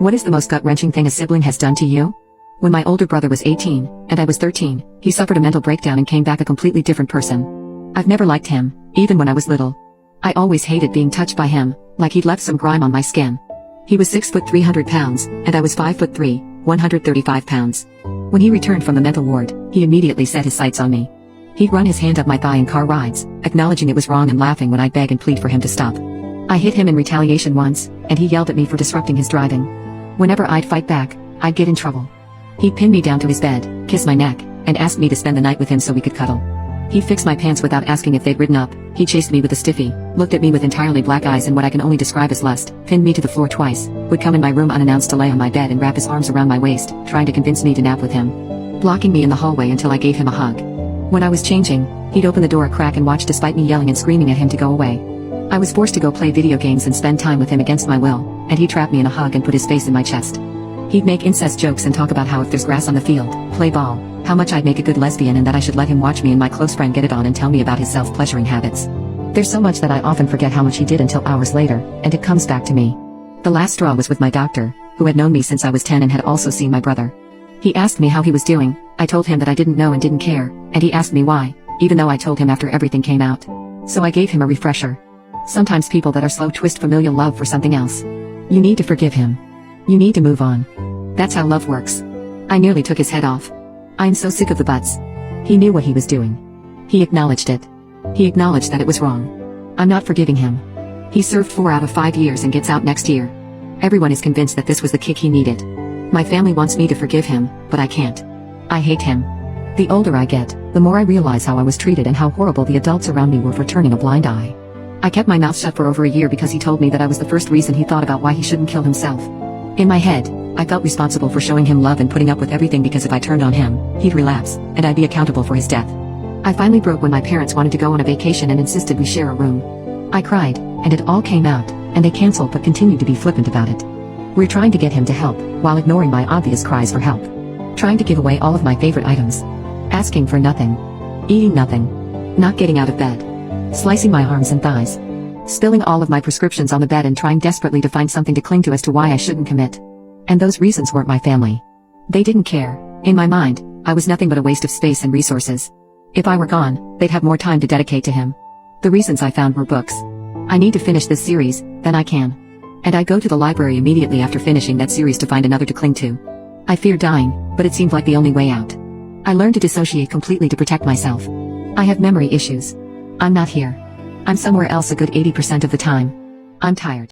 What is the most gut-wrenching thing a sibling has done to you? When my older brother was 18, and I was 13, he suffered a mental breakdown and came back a completely different person. I've never liked him, even when I was little. I always hated being touched by him, like he'd left some grime on my skin. He was 6 foot 300 pounds, and I was 5 foot 3, 135 pounds. When he returned from the mental ward, he immediately set his sights on me. He'd run his hand up my thigh in car rides, acknowledging it was wrong and laughing when I'd beg and plead for him to stop. I hit him in retaliation once, and he yelled at me for disrupting his driving. Whenever I'd fight back, I'd get in trouble. He'd pin me down to his bed, kiss my neck, and ask me to spend the night with him so we could cuddle. He'd fix my pants without asking if they'd ridden up, he chased me with a stiffy, looked at me with entirely black eyes and what I can only describe as lust, pinned me to the floor twice, would come in my room unannounced to lay on my bed and wrap his arms around my waist, trying to convince me to nap with him. Blocking me in the hallway until I gave him a hug. When I was changing, he'd open the door a crack and watch despite me yelling and screaming at him to go away. I was forced to go play video games and spend time with him against my will, and he'd trap me in a hug and put his face in my chest. He'd make incest jokes and talk about how if there's grass on the field, play ball, how much I'd make a good lesbian and that I should let him watch me and my close friend get it on and tell me about his self-pleasuring habits. There's so much that I often forget how much he did until hours later, and it comes back to me. The last straw was with my doctor, who had known me since I was 10 and had also seen my brother. He asked me how he was doing, I told him that I didn't know and didn't care, and he asked me why, even though I told him after everything came out. So I gave him a refresher. Sometimes people that are slow twist familial love for something else. You need to forgive him. You need to move on. That's how love works. I nearly took his head off. I'm so sick of the buts. He knew what he was doing. He acknowledged it. He acknowledged that it was wrong. I'm not forgiving him. He served 4 out of 5 years and gets out next year. Everyone is convinced that this was the kick he needed. My family wants me to forgive him, but I can't. I hate him. The older I get, the more I realize how I was treated and how horrible the adults around me were for turning a blind eye. I kept my mouth shut for over a year because he told me that I was the first reason he thought about why he shouldn't kill himself. In my head, I felt responsible for showing him love and putting up with everything because if I turned on him, he'd relapse, and I'd be accountable for his death. I finally broke when my parents wanted to go on a vacation and insisted we share a room. I cried, and it all came out, and they canceled but continued to be flippant about it. We're trying to get him to help, while ignoring my obvious cries for help. Trying to give away all of my favorite items. Asking for nothing. Eating nothing. Not getting out of bed. Slicing my arms and thighs. Spilling all of my prescriptions on the bed and trying desperately to find something to cling to as to why I shouldn't commit. And those reasons weren't my family. They didn't care. In my mind, I was nothing but a waste of space and resources. If I were gone, they'd have more time to dedicate to him. The reasons I found were books. I need to finish this series, then I can. And I'd go to the library immediately after finishing that series to find another to cling to. I feared dying, but it seemed like the only way out. I learned to dissociate completely to protect myself. I have memory issues. I'm not here. I'm somewhere else a good 80% of the time. I'm tired.